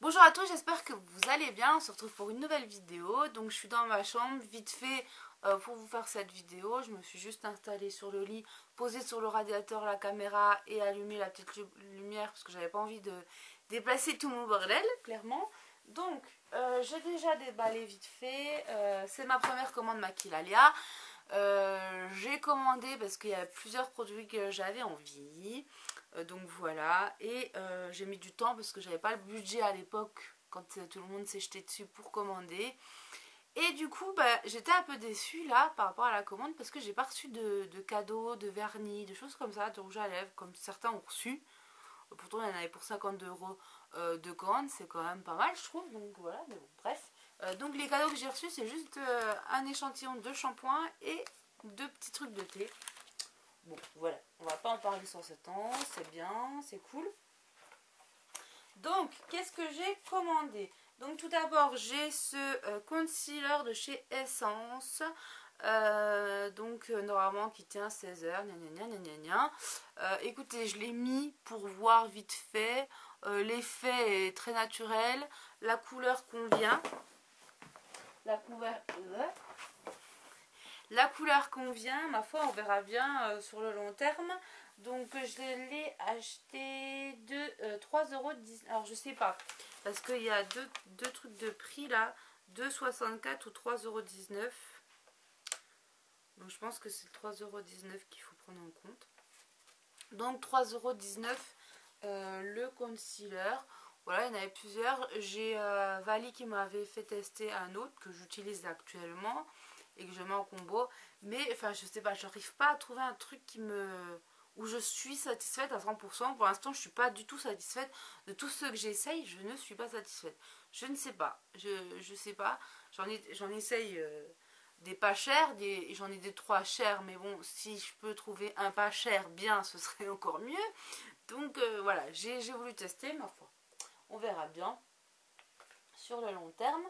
Bonjour à tous, j'espère que vous allez bien. On se retrouve pour une nouvelle vidéo. Donc je suis dans ma chambre, vite fait pour vous faire cette vidéo. Je me suis juste installée sur le lit, posée sur le radiateur la caméra et allumé la petite lumière parce que j'avais pas envie de déplacer tout mon bordel, clairement. Donc j'ai déjà déballé vite fait. C'est ma première commande Maquilalia. J'ai commandé parce qu'il y a plusieurs produits que j'avais envie. Donc voilà, et j'ai mis du temps parce que j'avais pas le budget à l'époque quand tout le monde s'est jeté dessus pour commander. Et du coup j'étais un peu déçue là par rapport à la commande parce que j'ai pas reçu de cadeaux, de vernis, de choses comme ça, de rouge à lèvres comme certains ont reçu. Pourtant il y en avait pour 50 € de commande, c'est quand même pas mal je trouve. Donc voilà, mais bon, bref. Donc les cadeaux que j'ai reçus c'est juste un échantillon de shampoing et deux petits trucs de thé. Bon, voilà, on va pas en parler sans ce temps, c'est bien, c'est cool. Donc, qu'est-ce que j'ai commandé? Donc, tout d'abord, j'ai ce concealer de chez Essence. Normalement, qui tient 16 heures. Écoutez, je l'ai mis pour voir vite fait. L'effet est très naturel. La couleur convient. La couleur convient, ma foi, on verra bien sur le long terme. Donc je l'ai acheté de 3,10 €. Alors je sais pas, parce qu'il y a deux trucs de prix là, 2,64 € ou 3,19 €. Donc je pense que c'est 3,19 € qu'il faut prendre en compte. Donc 3,19 € le concealer. Voilà, il y en avait plusieurs. J'ai Vali qui m'avait fait tester un autre que j'utilise actuellement et que je mets en combo, mais enfin je sais pas, j'arrive pas à trouver un truc où je suis satisfaite à 100%. Pour l'instant je suis pas du tout satisfaite de tous ceux que j'essaye, je ne suis pas satisfaite. Je ne sais pas, je sais pas, j'en essaye des pas chers, j'en ai des 3 chers, mais bon, si je peux trouver un pas cher bien, ce serait encore mieux. Donc voilà, j'ai voulu tester, ma foi, on verra bien sur le long terme.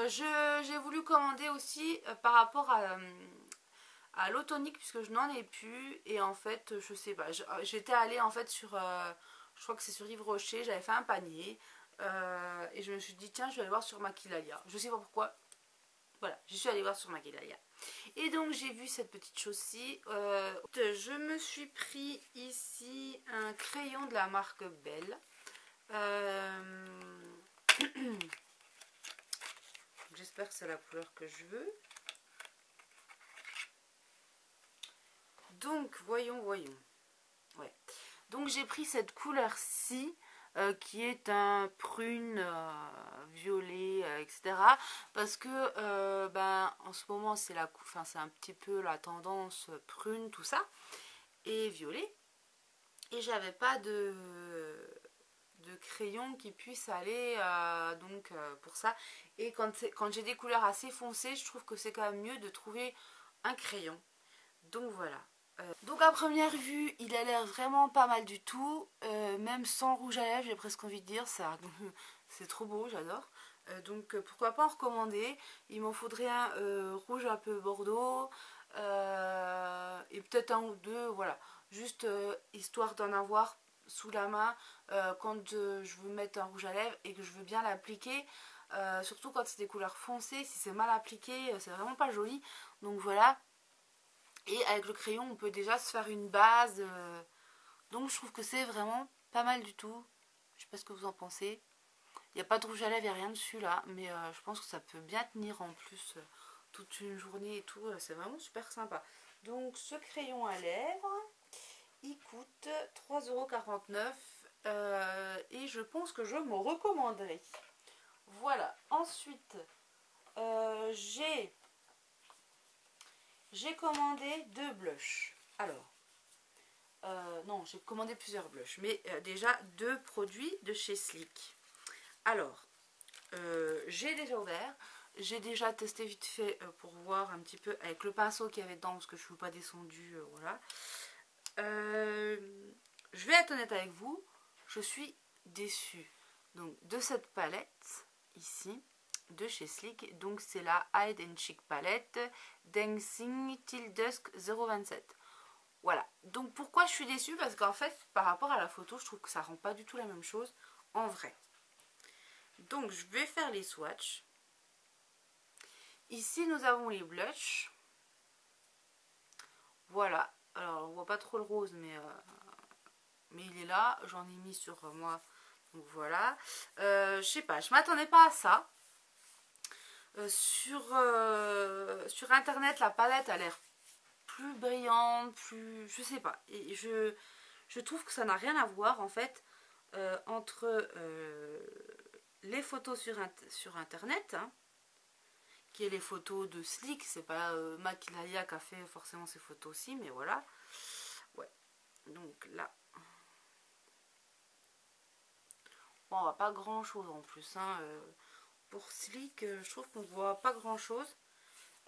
J'ai voulu commander aussi par rapport à l'eau tonique puisque je n'en ai plus, et en fait je sais pas, j'étais allée en fait sur je crois que c'est sur Yves Rocher, j'avais fait un panier et je me suis dit tiens je vais aller voir sur Maquilalia, je sais pas pourquoi, voilà, je suis allée voir sur Maquilalia et donc j'ai vu cette petite chose-ci. Je me suis pris ici un crayon de la marque Belle. J'espère que c'est la couleur que je veux. Donc voyons. Ouais. Donc j'ai pris cette couleur-ci qui est un prune violet, etc. Parce que en ce moment c'est c'est un petit peu la tendance prune, tout ça, et violet. Et j'avais pas de crayon qui puisse aller pour ça. Et quand j'ai des couleurs assez foncées, je trouve que c'est quand même mieux de trouver un crayon. Donc voilà. Donc à première vue, il a l'air vraiment pas mal du tout. Même sans rouge à lèvres, j'ai presque envie de dire. C'est trop beau, j'adore. Donc pourquoi pas en recommander. Il m'en faudrait un rouge un peu bordeaux. Et peut-être un ou deux, voilà. Juste histoire d'en avoir sous la main quand je veux mettre un rouge à lèvres et que je veux bien l'appliquer. Surtout quand c'est des couleurs foncées, si c'est mal appliqué, c'est vraiment pas joli. Donc voilà. Et avec le crayon, on peut déjà se faire une base. Donc je trouve que c'est vraiment pas mal du tout. Je sais pas ce que vous en pensez. Il n'y a pas de rouge à lèvres, il n'y a rien dessus là. Mais je pense que ça peut bien tenir en plus toute une journée et tout. C'est vraiment super sympa. Donc ce crayon à lèvres, il coûte 3,49 € et je pense que je me recommanderai. Voilà. Ensuite, j'ai commandé 2 blushs. Alors, non, j'ai commandé plusieurs blushs, mais déjà 2 produits de chez Sleek. Alors, j'ai déjà ouvert. J'ai déjà testé vite fait pour voir un petit peu avec le pinceau qu'il y avait dedans parce que je ne suis pas descendue, voilà. Je vais être honnête avec vous, je suis déçue donc de cette palette ici de chez Sleek. Donc c'est la Hide and Chic palette Dancing Till Dusk 027. Voilà, donc pourquoi je suis déçue? Parce qu'en fait par rapport à la photo je trouve que ça rend pas du tout la même chose en vrai. Donc je vais faire les swatchs. Ici nous avons les blushs. Voilà, alors on voit pas trop le rose mais il est là, j'en ai mis sur moi, donc voilà. Je sais pas, je m'attendais pas à ça. Sur internet la palette a l'air plus brillante, plus, je sais pas, et je trouve que ça n'a rien à voir en fait entre les photos sur internet, hein, qui est les photos de Sleek, c'est pas Makilalia qui a fait forcément ces photos aussi, mais voilà. Ouais, donc là bon, on voit pas grand chose en plus, hein. Pour Sleek je trouve qu'on voit pas grand chose.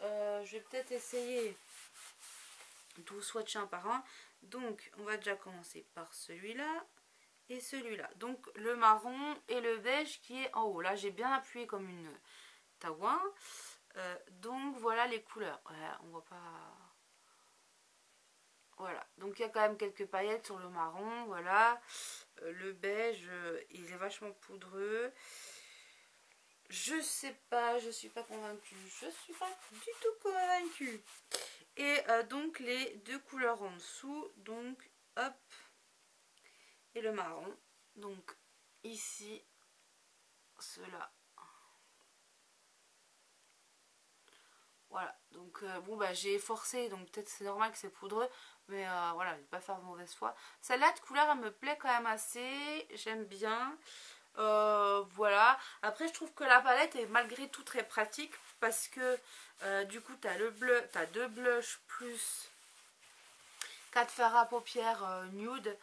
Je vais peut-être essayer de vous swatcher un par un. Donc on va déjà commencer par celui-là et celui-là. Donc le marron et le beige qui est en haut. Là j'ai bien appuyé comme une taouin. Donc voilà les couleurs. Ouais, on voit pas. Voilà, donc il y a quand même quelques paillettes sur le marron. Voilà, le beige il est vachement poudreux. Je sais pas, je suis pas convaincue. Je suis pas du tout convaincue. Et donc les deux couleurs en dessous, donc hop, et le marron. Donc ici, cela. Voilà, donc bon bah j'ai forcé, donc peut-être c'est normal que c'est poudreux, mais voilà, je ne vais pas faire de mauvaise foi. Celle-là de couleur, elle me plaît quand même assez, j'aime bien. Voilà, après je trouve que la palette est malgré tout très pratique parce que du coup tu as le bleu, tu as deux blushs plus 4 fards à paupières nude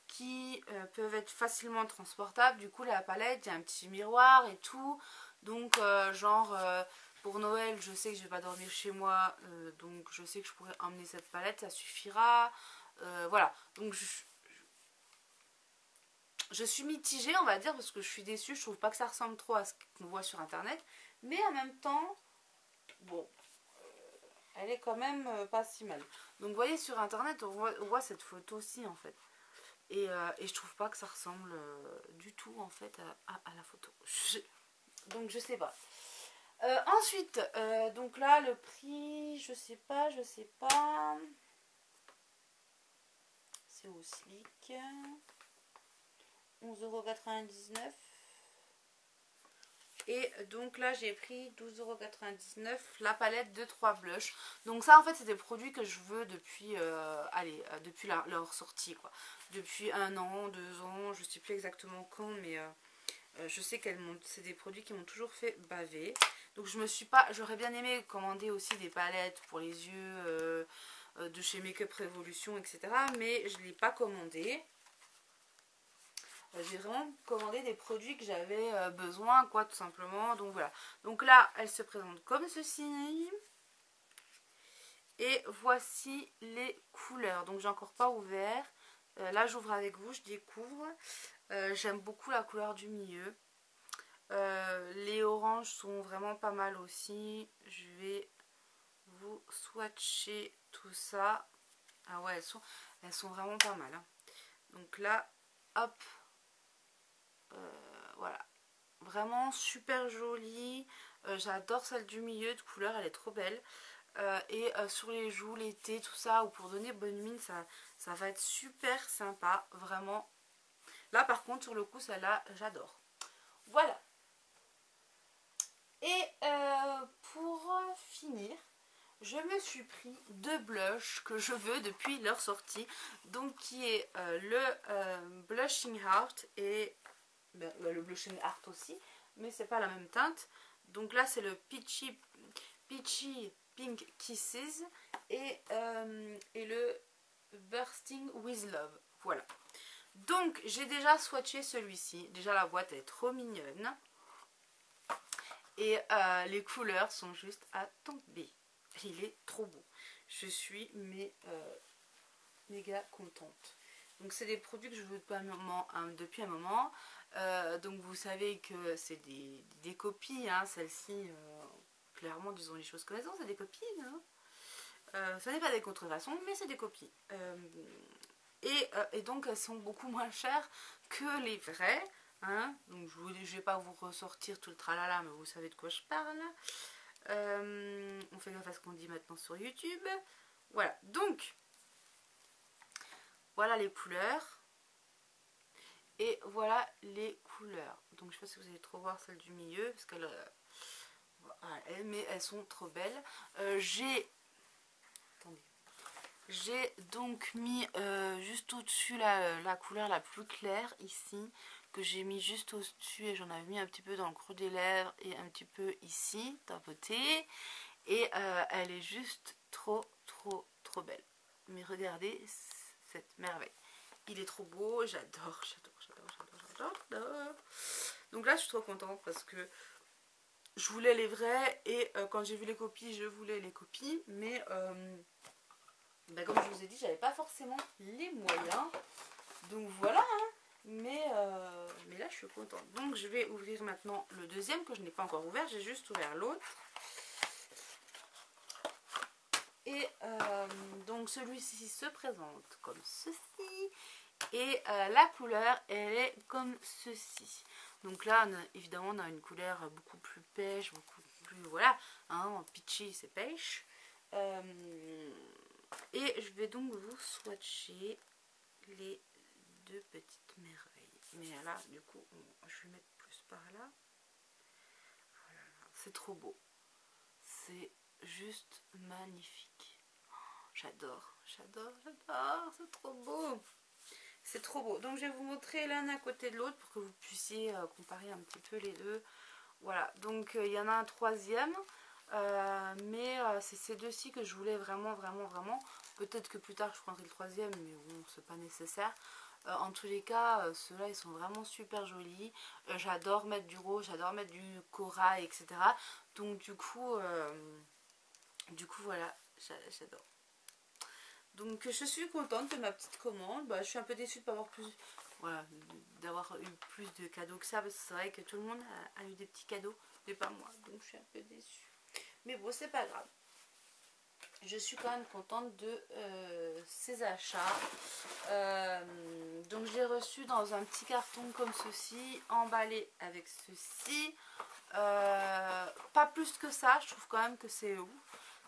qui peuvent être facilement transportables. Du coup la palette, il y a un petit miroir et tout, donc genre pour Noël je sais que je vais pas dormir chez moi, donc je sais que je pourrais emmener cette palette, ça suffira. Voilà, donc je suis mitigée on va dire parce que je suis déçue, je trouve pas que ça ressemble trop à ce qu'on voit sur internet, mais en même temps bon, elle est quand même pas si mal. Donc vous voyez sur internet on voit cette photo aussi en fait, et je trouve pas que ça ressemble du tout en fait à la photo. Donc je sais pas. Ensuite donc là le prix je sais pas, c'est au Sleek 11,99 €. Et donc là j'ai pris 12,99 € la palette de 3 blushs. Donc ça en fait c'est des produits que je veux depuis depuis leur sortie quoi. Depuis 1 an, 2 ans, je sais plus exactement quand, mais je sais qu'elles c'est des produits qui m'ont toujours fait baver. Donc je me suis pas, j'aurais bien aimé commander aussi des palettes pour les yeux de chez Make-up Revolution, etc. Mais je ne l'ai pas commandé. J'ai vraiment commandé des produits que j'avais besoin, quoi, tout simplement. Donc voilà. Donc là, elle se présente comme ceci. Et voici les couleurs. Donc j'ai encore pas ouvert. Là, j'ouvre avec vous, je découvre. J'aime beaucoup la couleur du milieu. Les oranges sont vraiment pas mal aussi. Je vais vous swatcher tout ça. Ah ouais, elles sont vraiment pas mal, hein. Donc là, hop. Voilà, vraiment super jolie. J'adore celle du milieu de couleur, elle est trop belle. Et sur les joues, l'été, tout ça, ou pour donner bonne mine, ça va être super sympa, vraiment. Là par contre sur le coup celle-là j'adore. Voilà. Et pour finir, je me suis pris deux blushs que je veux depuis leur sortie. Donc qui est le Blushing Heart et le Blushing Heart aussi, mais c'est pas la même teinte. Donc là c'est le Peachy Pink Kisses et le Bursting with Love. Voilà. Donc j'ai déjà swatché celui-ci. Déjà la boîte elle est trop mignonne. Et les couleurs sont juste à tomber. Il est trop beau. Je suis méga contente. Donc c'est des produits que je veux depuis un moment. Donc vous savez que c'est des copies. Hein. Celle-ci, clairement, disons les choses comme elles sont, c'est des copies. Hein. Ce n'est pas des contrefaçons, mais c'est des copies. Et donc elles sont beaucoup moins chères que les vraies. Hein. Donc je ne vais pas vous ressortir tout le tralala, mais vous savez de quoi je parle. On fait gaffe à ce qu'on dit maintenant sur YouTube. Voilà, donc voilà les couleurs. Et voilà les couleurs. Donc je ne sais pas si vous allez trop voir celle du milieu, parce qu'elle... mais elles sont trop belles. J'ai donc mis juste au-dessus la couleur la plus claire ici, que j'ai mis juste au-dessus, et j'en avais mis un petit peu dans le creux des lèvres et un petit peu ici, tapotée. Et elle est juste trop belle. Mais regardez cette merveille. Il est trop beau, j'adore. Donc là je suis trop contente parce que je voulais les vrais et quand j'ai vu les copies, je voulais les copies. Mais comme je vous ai dit, j'avais pas forcément les moyens. Donc voilà, hein. Mais là je suis contente. Donc je vais ouvrir maintenant le deuxième que je n'ai pas encore ouvert. J'ai juste ouvert l'autre. Et donc celui-ci se présente comme ceci. Et la couleur, elle est comme ceci. Donc là, évidemment, on a une couleur beaucoup plus pêche, beaucoup plus, voilà, hein, en peachy, c'est pêche. Et je vais donc vous swatcher les deux petites merveilles. Mais là, du coup, je vais mettre plus par là. Voilà, c'est trop beau. C'est juste magnifique. J'adore, j'adore, j'adore, c'est trop beau. C'est trop beau. Donc je vais vous montrer l'un à côté de l'autre pour que vous puissiez comparer un petit peu les deux. Voilà, donc il y en a un troisième. Mais c'est ces deux-ci que je voulais vraiment. Peut-être que plus tard je prendrai le troisième, mais bon, c'est pas nécessaire. En tous les cas, ceux-là ils sont vraiment super jolis. J'adore mettre du rose, j'adore mettre du corail, etc. Donc du coup voilà, j'adore. Donc je suis contente de ma petite commande. Je suis un peu déçue de pas avoir d'avoir eu plus de cadeaux que ça, parce que c'est vrai que tout le monde a eu des petits cadeaux, mais pas moi. Donc je suis un peu déçue. Mais bon, c'est pas grave. Je suis quand même contente de ces achats. Donc je l'ai reçu dans un petit carton comme ceci, emballé avec ceci. Pas plus que ça, je trouve quand même que c'est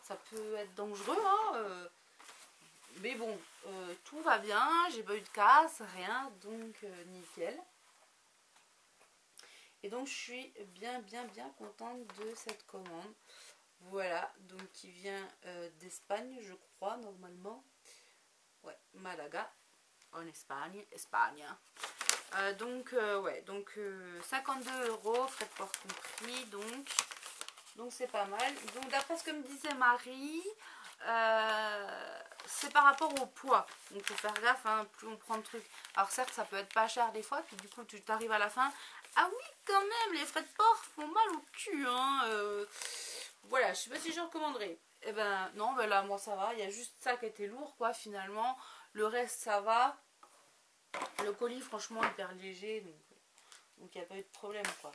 ça peut être dangereux, hein. Mais bon, tout va bien, j'ai pas eu de casse, rien, donc nickel. Et donc je suis bien contente de cette commande. Voilà, donc qui vient d'Espagne, je crois, normalement. Ouais, Malaga, en Espagne. Ouais, donc 52 €, frais de port compris, donc c'est pas mal. Donc d'après ce que me disait Marie, c'est par rapport au poids. Donc il faut faire gaffe, hein, plus on prend de trucs. Alors certes, ça peut être pas cher des fois, puis du coup tu t'arrives à la fin. Ah oui, quand même, les frais de port font mal au cul, hein. Voilà, je sais pas si je recommanderais. Eh ben non, là moi ça va. Il y a juste ça qui était lourd, quoi, finalement. Le reste ça va. Le colis, franchement, hyper léger, donc il n'y a pas eu de problème, quoi.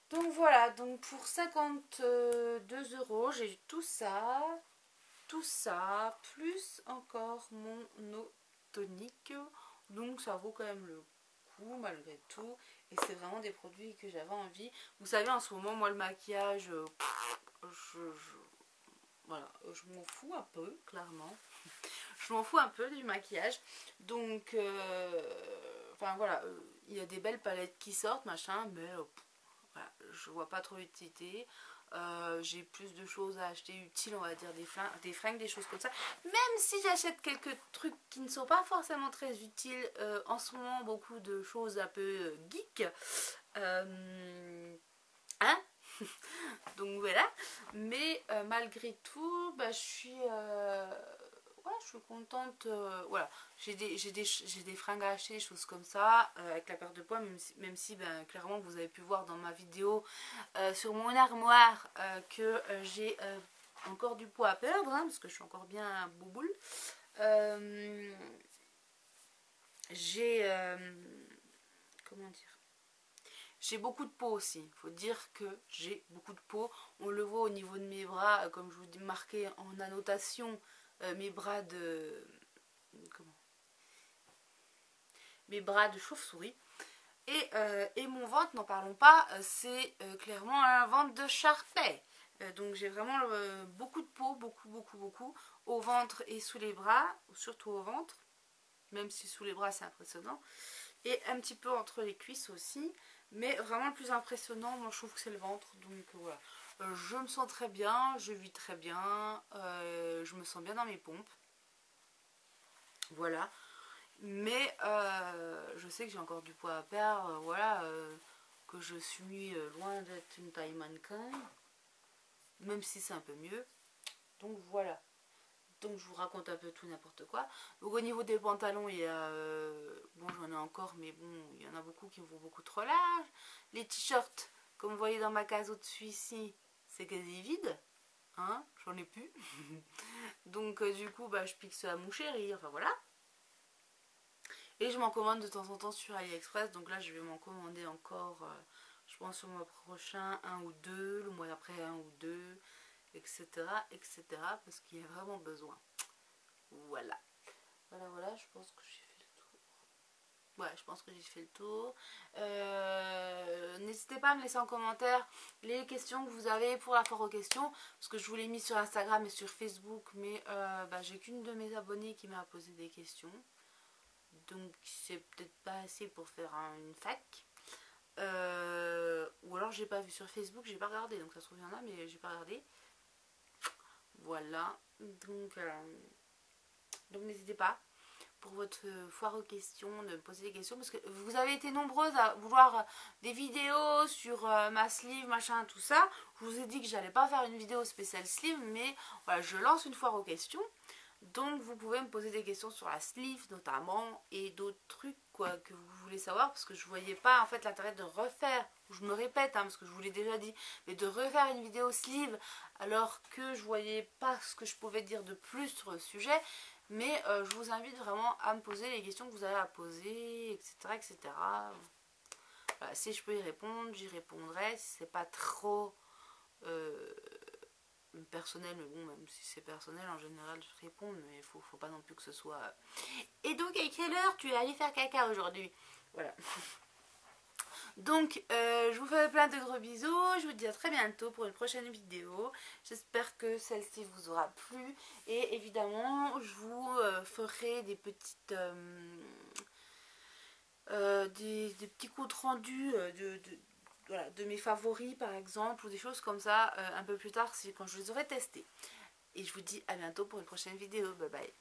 Donc voilà, donc pour 52 €, j'ai eu tout ça, plus encore mon eau tonique. Donc ça vaut quand même le coup malgré tout. Et c'est vraiment des produits que j'avais envie. Vous savez, en ce moment, moi le maquillage, voilà, je m'en fous un peu, clairement. Je m'en fous un peu du maquillage. Donc, enfin voilà, il y a des belles palettes qui sortent, machin, mais voilà, je vois pas trop l'utilité. J'ai plus de choses à acheter utiles, on va dire des fringues, des choses comme ça. Même si j'achète quelques trucs qui ne sont pas forcément très utiles, en ce moment beaucoup de choses un peu geek. Hein. Donc voilà. Mais malgré tout, je suis... voilà, je suis contente. Voilà, j'ai des fringues à acheter, des choses comme ça, avec la perte de poids, même si ben, clairement vous avez pu voir dans ma vidéo sur mon armoire que j'ai encore du poids à perdre, hein, parce que je suis encore bien bouboule. J'ai comment dire, j'ai beaucoup de peau aussi. Il faut dire que j'ai beaucoup de peau. On le voit au niveau de mes bras, comme je vous dis, marqué en annotation, mes bras de comment, mes bras de chauve-souris. Et mon ventre, n'en parlons pas, c'est clairement un ventre de Sharpay. Donc j'ai vraiment beaucoup de peau, beaucoup au ventre et sous les bras, surtout au ventre, même si sous les bras c'est impressionnant, et un petit peu entre les cuisses aussi, mais vraiment le plus impressionnant, moi je trouve que c'est le ventre. Donc voilà, je me sens très bien, je vis très bien, je me sens bien dans mes pompes, voilà. Mais je sais que j'ai encore du poids à perdre, voilà, que je suis loin d'être une taille mannequin, même si c'est un peu mieux. Donc voilà. Donc je vous raconte un peu tout n'importe quoi. Donc au niveau des pantalons, il y a... bon, j'en ai encore, mais bon, il y en a beaucoup qui vont beaucoup trop large. Les t-shirts, comme vous voyez dans ma case au-dessus ici, c'est quasi vide. Hein, j'en ai plus. Donc du coup, bah, je pique ceux à mon chéri, enfin voilà. Et je m'en commande de temps en temps sur AliExpress. Donc là, je vais m'en commander encore, je pense, sur le mois prochain, un ou deux. Le mois d'après, un ou deux, etc. etc. Parce qu'il y a vraiment besoin. Voilà. Voilà, je pense que j'ai fait le tour. Ouais, je pense que j'ai fait le tour. N'hésitez pas à me laisser en commentaire les questions que vous avez pour la foire aux questions. Parce que je vous l'ai mis sur Instagram et sur Facebook. Mais bah, j'ai qu'une de mes abonnées qui m'a posé des questions. Donc c'est peut-être pas assez pour faire une fac. Ou alors j'ai pas vu sur Facebook, j'ai pas regardé. Donc ça se trouve il y en a, mais j'ai pas regardé. Voilà. Donc n'hésitez pas pour votre foire aux questions de me poser des questions. Parce que vous avez été nombreuses à vouloir des vidéos sur ma sleeve, machin, tout ça. Je vous ai dit que j'allais pas faire une vidéo spéciale sleeve. Mais voilà, je lance une foire aux questions. Donc vous pouvez me poser des questions sur la sleeve notamment et d'autres trucs quoi que vous voulez savoir, parce que je voyais pas en fait l'intérêt de refaire, je me répète parce que je vous l'ai déjà dit, mais de refaire une vidéo sleeve alors que je voyais pas ce que je pouvais dire de plus sur le sujet. Mais je vous invite vraiment à me poser les questions que vous avez à poser, etc. etc. Voilà, si je peux y répondre, j'y répondrai. Si c'est pas trop personnel, mais bon, même si c'est personnel, en général je réponds, mais il faut pas non plus que ce soit... Et donc à quelle heure tu es allé faire caca aujourd'hui? Voilà. Donc je vous fais plein de gros bisous, je vous dis à très bientôt pour une prochaine vidéo. J'espère que celle-ci vous aura plu, et évidemment je vous ferai des petites des petits comptes rendus voilà, de mes favoris par exemple, ou des choses comme ça un peu plus tard, quand je les aurai testés. Et je vous dis à bientôt pour une prochaine vidéo. Bye bye.